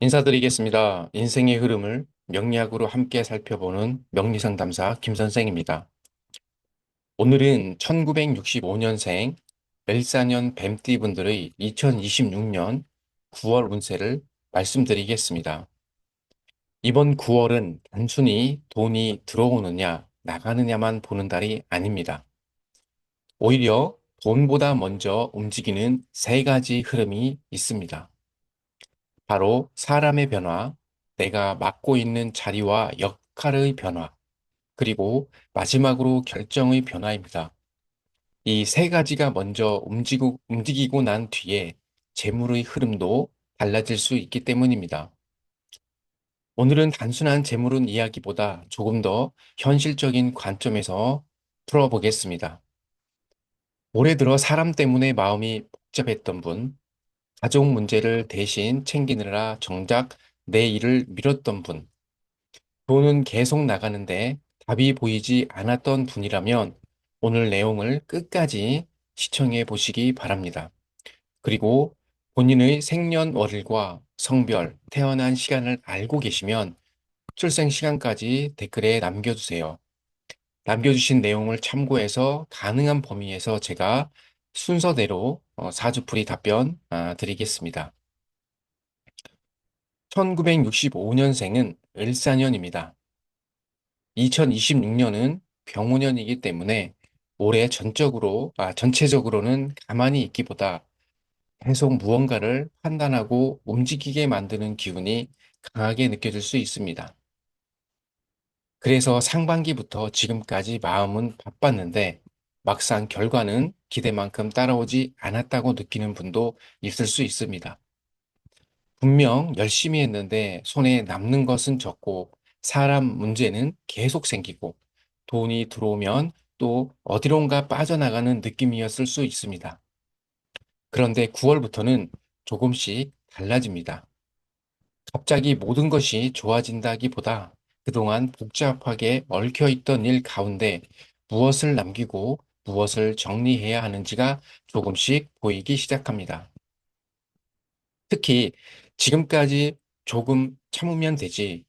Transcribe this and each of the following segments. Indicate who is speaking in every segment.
Speaker 1: 인사드리겠습니다. 인생의 흐름을 명리학으로 함께 살펴보는 명리상담사 김선생입니다. 오늘은 1965년생 을사년 뱀띠 분들의 2026년 9월 운세를 말씀드리겠습니다. 이번 9월은 단순히 돈이 들어오느냐, 나가느냐만 보는 달이 아닙니다. 오히려 돈보다 먼저 움직이는 세 가지 흐름이 있습니다. 바로 사람의 변화, 내가 맡고 있는 자리와 역할의 변화, 그리고 마지막으로 결정의 변화입니다. 이 세 가지가 먼저 움직이고 난 뒤에 재물의 흐름도 달라질 수 있기 때문입니다. 오늘은 단순한 재물운 이야기보다 조금 더 현실적인 관점에서 풀어보겠습니다. 올해 들어 사람 때문에 마음이 복잡했던 분, 가족 문제를 대신 챙기느라 정작 내 일을 미뤘던 분, 돈은 계속 나가는데 답이 보이지 않았던 분이라면 오늘 내용을 끝까지 시청해 보시기 바랍니다. 그리고 본인의 생년월일과 성별, 태어난 시간을 알고 계시면 출생 시간까지 댓글에 남겨주세요. 남겨주신 내용을 참고해서 가능한 범위에서 제가 순서대로 사주풀이 답변 드리겠습니다. 1965년생은 을사년입니다. 2026년은 병오년이기 때문에 올해 전체적으로는 가만히 있기보다 계속 무언가를 판단하고 움직이게 만드는 기운이 강하게 느껴질 수 있습니다. 그래서 상반기부터 지금까지 마음은 바빴는데 막상 결과는 기대만큼 따라오지 않았다고 느끼는 분도 있을 수 있습니다. 분명 열심히 했는데 손에 남는 것은 적고 사람 문제는 계속 생기고 돈이 들어오면 또 어디론가 빠져나가는 느낌이었을 수 있습니다. 그런데 9월부터는 조금씩 달라집니다. 갑자기 모든 것이 좋아진다기보다 그동안 복잡하게 얽혀있던 일 가운데 무엇을 남기고 무엇을 정리해야 하는지가 조금씩 보이기 시작합니다. 특히 지금까지 조금 참으면 되지.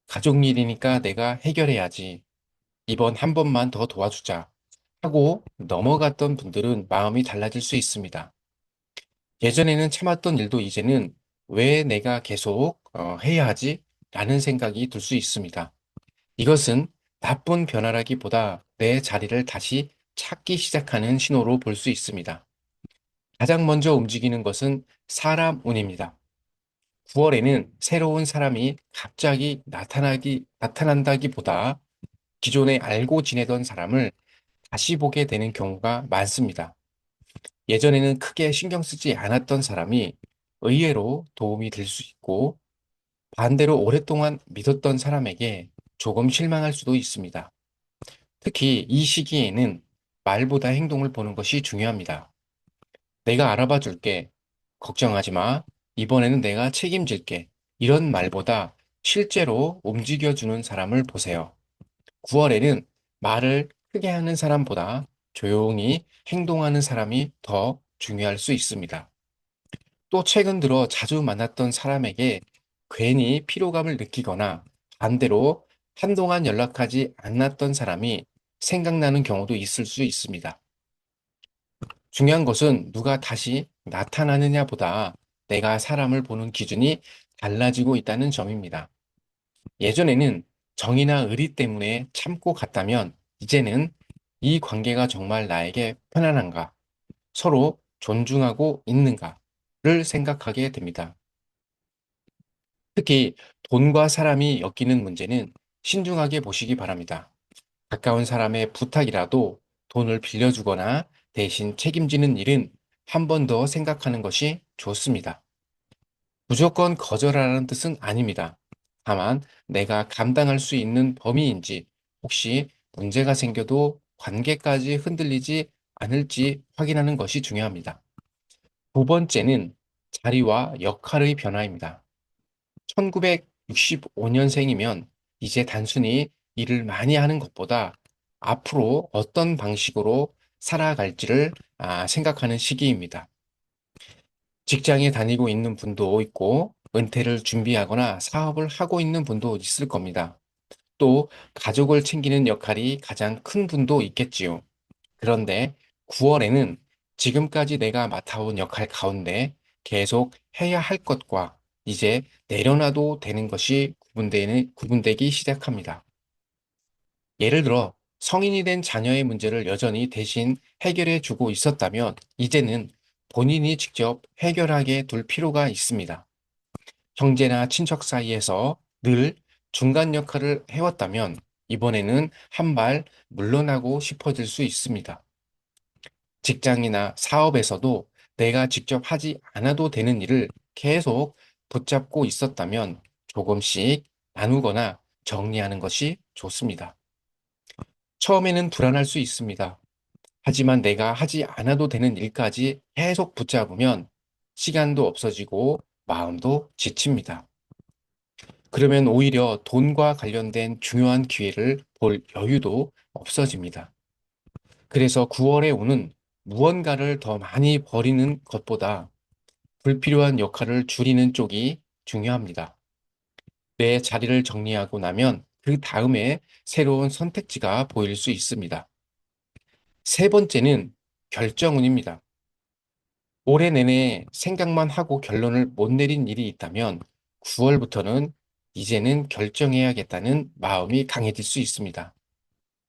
Speaker 1: 가족 일이니까 내가 해결해야지. 이번 한 번만 더 도와주자. 하고 넘어갔던 분들은 마음이 달라질 수 있습니다. 예전에는 참았던 일도 이제는 왜 내가 계속 해야 하지? 라는 생각이 들 수 있습니다. 이것은 나쁜 변화라기보다 내 자리를 다시 찾기 시작하는 신호로 볼 수 있습니다. 가장 먼저 움직이는 것은 사람 운입니다. 9월에는 새로운 사람이 갑자기 나타난다기보다 기존에 알고 지내던 사람을 다시 보게 되는 경우가 많습니다. 예전에는 크게 신경 쓰지 않았던 사람이 의외로 도움이 될 수 있고 반대로 오랫동안 믿었던 사람에게 조금 실망할 수도 있습니다. 특히 이 시기에는 말보다 행동을 보는 것이 중요합니다. 내가 알아봐 줄게. 걱정하지 마. 이번에는 내가 책임질게. 이런 말보다 실제로 움직여주는 사람을 보세요. 9월에는 말을 크게 하는 사람보다 조용히 행동하는 사람이 더 중요할 수 있습니다. 또 최근 들어 자주 만났던 사람에게 괜히 피로감을 느끼거나 반대로 한동안 연락하지 않았던 사람이 생각나는 경우도 있을 수 있습니다. 중요한 것은 누가 다시 나타나느냐보다 내가 사람을 보는 기준이 달라지고 있다는 점입니다. 예전에는 정이나 의리 때문에 참고 갔다면 이제는 이 관계가 정말 나에게 편안한가, 서로 존중하고 있는가를 생각하게 됩니다. 특히 돈과 사람이 엮이는 문제는 신중하게 보시기 바랍니다. 가까운 사람의 부탁이라도 돈을 빌려주거나 대신 책임지는 일은 한 번 더 생각하는 것이 좋습니다. 무조건 거절하라는 뜻은 아닙니다. 다만 내가 감당할 수 있는 범위인지 혹시 문제가 생겨도 관계까지 흔들리지 않을지 확인하는 것이 중요합니다. 두 번째는 자리와 역할의 변화입니다. 1965년생이면 이제 단순히 일을 많이 하는 것보다 앞으로 어떤 방식으로 살아갈지를 생각하는 시기입니다. 직장에 다니고 있는 분도 있고 은퇴를 준비하거나 사업을 하고 있는 분도 있을 겁니다. 또 가족을 챙기는 역할이 가장 큰 분도 있겠지요. 그런데 9월에는 지금까지 내가 맡아온 역할 가운데 계속 해야 할 것과 이제 내려놔도 되는 것이 구분되기 시작합니다. 예를 들어 성인이 된 자녀의 문제를 여전히 대신 해결해 주고 있었다면 이제는 본인이 직접 해결하게 둘 필요가 있습니다. 형제나 친척 사이에서 늘 중간 역할을 해왔다면 이번에는 한 발 물러나고 싶어질 수 있습니다. 직장이나 사업에서도 내가 직접 하지 않아도 되는 일을 계속 붙잡고 있었다면 조금씩 나누거나 정리하는 것이 좋습니다. 처음에는 불안할 수 있습니다. 하지만 내가 하지 않아도 되는 일까지 계속 붙잡으면 시간도 없어지고 마음도 지칩니다. 그러면 오히려 돈과 관련된 중요한 기회를 볼 여유도 없어집니다. 그래서 9월에 오는 무언가를 더 많이 버리는 것보다 불필요한 역할을 줄이는 쪽이 중요합니다. 내 자리를 정리하고 나면 그 다음에 새로운 선택지가 보일 수 있습니다. 세 번째는 결정운입니다. 올해 내내 생각만 하고 결론을 못 내린 일이 있다면 9월부터는 이제는 결정해야겠다는 마음이 강해질 수 있습니다.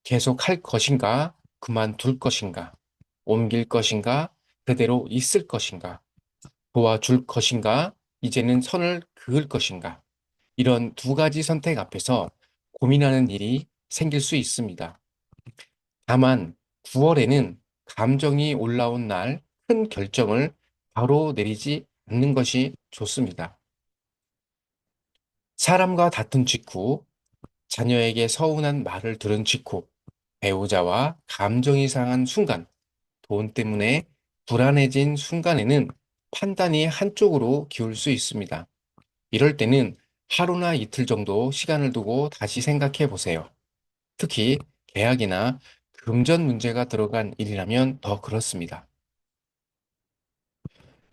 Speaker 1: 계속 할 것인가, 그만둘 것인가, 옮길 것인가, 그대로 있을 것인가, 도와줄 것인가, 이제는 선을 그을 것인가. 이런 두 가지 선택 앞에서 고민하는 일이 생길 수 있습니다. 다만 9월에는 감정이 올라온 날 큰 결정을 바로 내리지 않는 것이 좋습니다. 사람과 다툰 직후, 자녀에게 서운한 말을 들은 직후, 배우자와 감정이 상한 순간, 돈 때문에 불안해진 순간에는 판단이 한쪽으로 기울 수 있습니다. 이럴 때는 하루나 이틀 정도 시간을 두고 다시 생각해 보세요. 특히 계약이나 금전 문제가 들어간 일이라면 더 그렇습니다.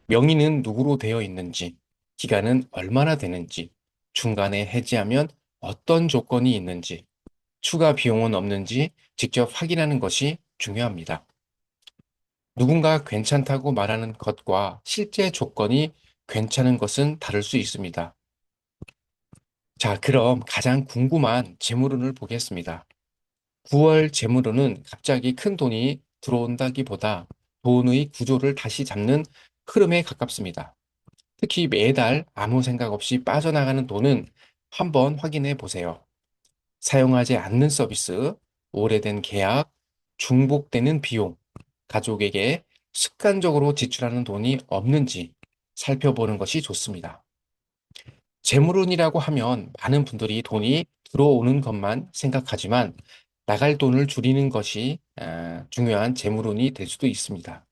Speaker 1: 명의는 누구로 되어 있는지, 기간은 얼마나 되는지, 중간에 해지하면 어떤 조건이 있는지, 추가 비용은 없는지 직접 확인하는 것이 중요합니다. 누군가 괜찮다고 말하는 것과 실제 조건이 괜찮은 것은 다를 수 있습니다. 자, 그럼 가장 궁금한 재물운을 보겠습니다. 9월 재물운은 갑자기 큰 돈이 들어온다기보다 돈의 구조를 다시 잡는 흐름에 가깝습니다. 특히 매달 아무 생각 없이 빠져나가는 돈은 한번 확인해 보세요. 사용하지 않는 서비스, 오래된 계약, 중복되는 비용, 가족에게 습관적으로 지출하는 돈이 없는지 살펴보는 것이 좋습니다. 재물운이라고 하면 많은 분들이 돈이 들어오는 것만 생각하지만 나갈 돈을 줄이는 것이 중요한 재물운이 될 수도 있습니다.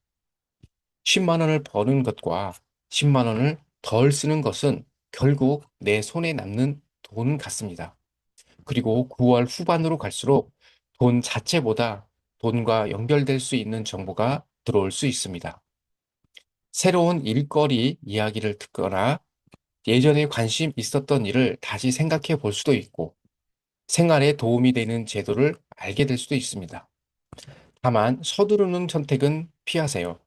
Speaker 1: 10만 원을 버는 것과 10만 원을 덜 쓰는 것은 결국 내 손에 남는 돈 같습니다. 그리고 9월 후반으로 갈수록 돈 자체보다 돈과 연결될 수 있는 정보가 들어올 수 있습니다. 새로운 일거리 이야기를 듣거나 예전에 관심 있었던 일을 다시 생각해 볼 수도 있고 생활에 도움이 되는 제도를 알게 될 수도 있습니다. 다만 서두르는 선택은 피하세요.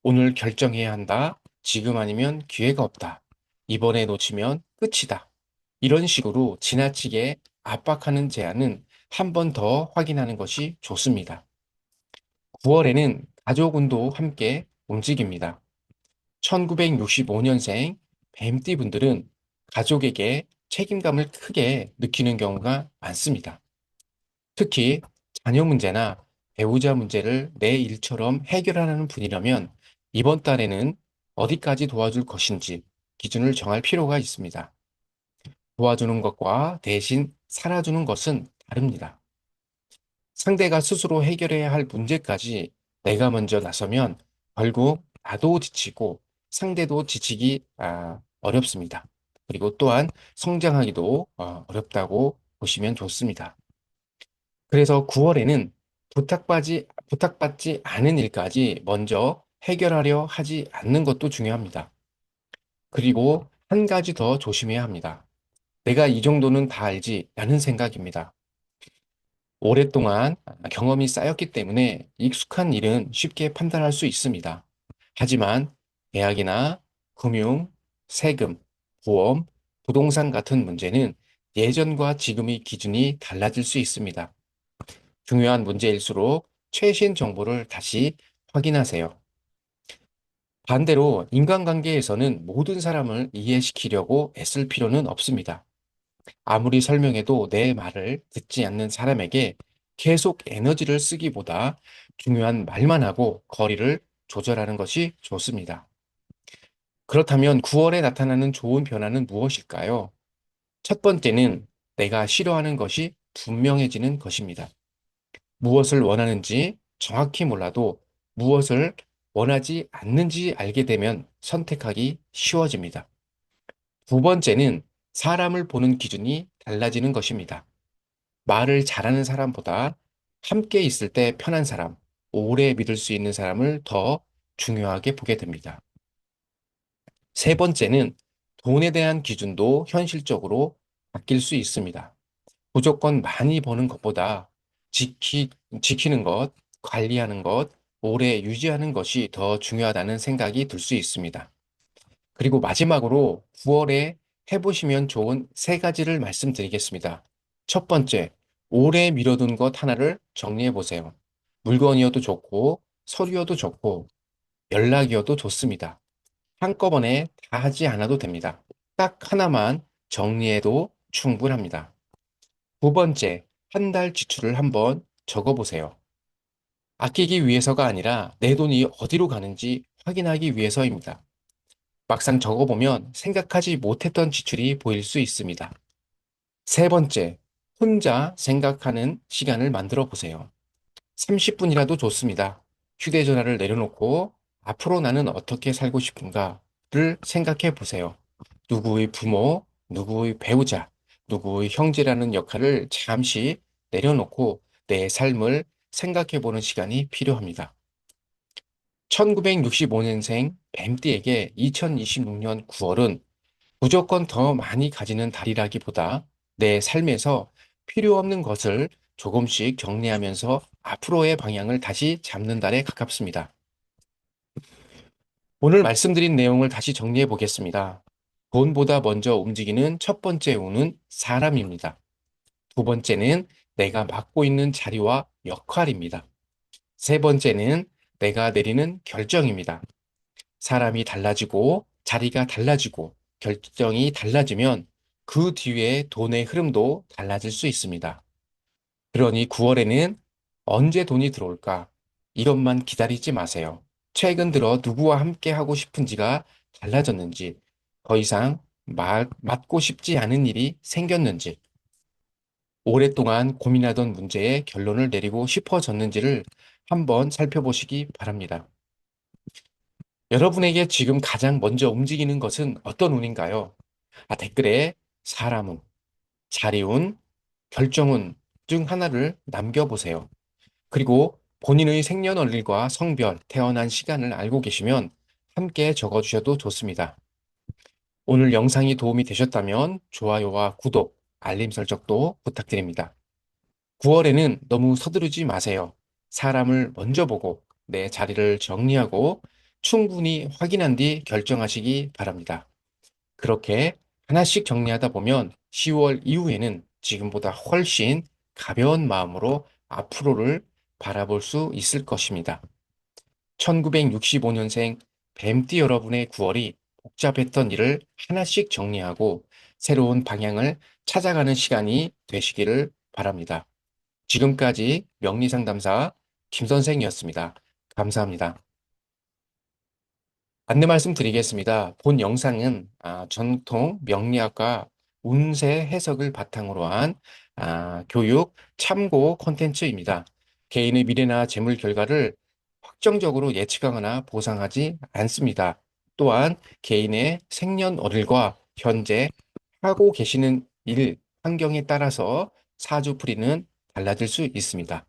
Speaker 1: 오늘 결정해야 한다. 지금 아니면 기회가 없다. 이번에 놓치면 끝이다. 이런 식으로 지나치게 압박하는 제안은 한 번 더 확인하는 것이 좋습니다. 9월에는 가족운도 함께 움직입니다. 1965년생 뱀띠 분들은 가족에게 책임감을 크게 느끼는 경우가 많습니다. 특히 자녀 문제나 배우자 문제를 내 일처럼 해결하는 분이라면 이번 달에는 어디까지 도와줄 것인지 기준을 정할 필요가 있습니다. 도와주는 것과 대신 살아주는 것은 다릅니다. 상대가 스스로 해결해야 할 문제까지 내가 먼저 나서면 결국 나도 지치고 상대도 지치기 어렵습니다. 그리고 또한 성장하기도 어렵다고 보시면 좋습니다. 그래서 9월에는 부탁받지 않은 일까지 먼저 해결하려 하지 않는 것도 중요합니다. 그리고 한 가지 더 조심해야 합니다. 내가 이 정도는 다 알지 라는 생각입니다. 오랫동안 경험이 쌓였기 때문에 익숙한 일은 쉽게 판단할 수 있습니다. 하지만 계약이나 금융, 세금, 보험, 부동산 같은 문제는 예전과 지금의 기준이 달라질 수 있습니다. 중요한 문제일수록 최신 정보를 다시 확인하세요. 반대로 인간관계에서는 모든 사람을 이해시키려고 애쓸 필요는 없습니다. 아무리 설명해도 내 말을 듣지 않는 사람에게 계속 에너지를 쓰기보다 중요한 말만 하고 거리를 조절하는 것이 좋습니다. 그렇다면 9월에 나타나는 좋은 변화는 무엇일까요? 첫 번째는 내가 싫어하는 것이 분명해지는 것입니다. 무엇을 원하는지 정확히 몰라도 무엇을 원하지 않는지 알게 되면 선택하기 쉬워집니다. 두 번째는 사람을 보는 기준이 달라지는 것입니다. 말을 잘하는 사람보다 함께 있을 때 편한 사람, 오래 믿을 수 있는 사람을 더 중요하게 보게 됩니다. 세 번째는 돈에 대한 기준도 현실적으로 바뀔 수 있습니다. 무조건 많이 버는 것보다 지키, 지키는 것, 관리하는 것, 오래 유지하는 것이 더 중요하다는 생각이 들 수 있습니다. 그리고 마지막으로 9월에 해보시면 좋은 세 가지를 말씀드리겠습니다. 첫 번째, 오래 미뤄둔 것 하나를 정리해 보세요. 물건이어도 좋고, 서류여도 좋고, 연락이어도 좋습니다. 한꺼번에 다 하지 않아도 됩니다. 딱 하나만 정리해도 충분합니다. 두 번째, 한 달 지출을 한번 적어 보세요. 아끼기 위해서가 아니라 내 돈이 어디로 가는지 확인하기 위해서입니다. 막상 적어보면 생각하지 못했던 지출이 보일 수 있습니다. 세 번째, 혼자 생각하는 시간을 만들어 보세요. 30분이라도 좋습니다. 휴대전화를 내려놓고 앞으로 나는 어떻게 살고 싶은가를 생각해 보세요. 누구의 부모, 누구의 배우자, 누구의 형제라는 역할을 잠시 내려놓고 내 삶을 생각해 보는 시간이 필요합니다. 1965년생 뱀띠에게 2026년 9월은 무조건 더 많이 가지는 달이라기보다 내 삶에서 필요 없는 것을 조금씩 정리하면서 앞으로의 방향을 다시 잡는 달에 가깝습니다. 오늘 말씀드린 내용을 다시 정리해 보겠습니다. 돈보다 먼저 움직이는 첫 번째 운은 사람입니다. 두 번째는 내가 맡고 있는 자리와 역할입니다. 세 번째는 내가 내리는 결정입니다. 사람이 달라지고 자리가 달라지고 결정이 달라지면 그 뒤에 돈의 흐름도 달라질 수 있습니다. 그러니 9월에는 언제 돈이 들어올까? 이것만 기다리지 마세요. 최근 들어 누구와 함께 하고 싶은지가 달라졌는지, 더 이상 맡고 싶지 않은 일이 생겼는지, 오랫동안 고민하던 문제에 결론을 내리고 싶어졌는지를 한번 살펴보시기 바랍니다. 여러분에게 지금 가장 먼저 움직이는 것은 어떤 운인가요? 댓글에 사람운, 자리운, 결정운 중 하나를 남겨보세요. 그리고 본인의 생년월일과 성별, 태어난 시간을 알고 계시면 함께 적어주셔도 좋습니다. 오늘 영상이 도움이 되셨다면 좋아요와 구독, 알림 설정도 부탁드립니다. 9월에는 너무 서두르지 마세요. 사람을 먼저 보고 내 자리를 정리하고 충분히 확인한 뒤 결정하시기 바랍니다. 그렇게 하나씩 정리하다 보면 10월 이후에는 지금보다 훨씬 가벼운 마음으로 앞으로를 바라볼 수 있을 것입니다. 1965년생 뱀띠 여러분의 9월이 복잡했던 일을 하나씩 정리하고 새로운 방향을 찾아가는 시간이 되시기를 바랍니다. 지금까지 명리상담사 김선생이었습니다. 감사합니다. 안내 말씀드리겠습니다. 본 영상은 전통 명리학과 운세 해석을 바탕으로 한 교육 참고 콘텐츠입니다. 개인의 미래나 재물 결과를 확정적으로 예측하거나 보상하지 않습니다. 또한 개인의 생년월일과 현재 하고 계시는 일, 환경에 따라서 사주풀이는 달라질 수 있습니다.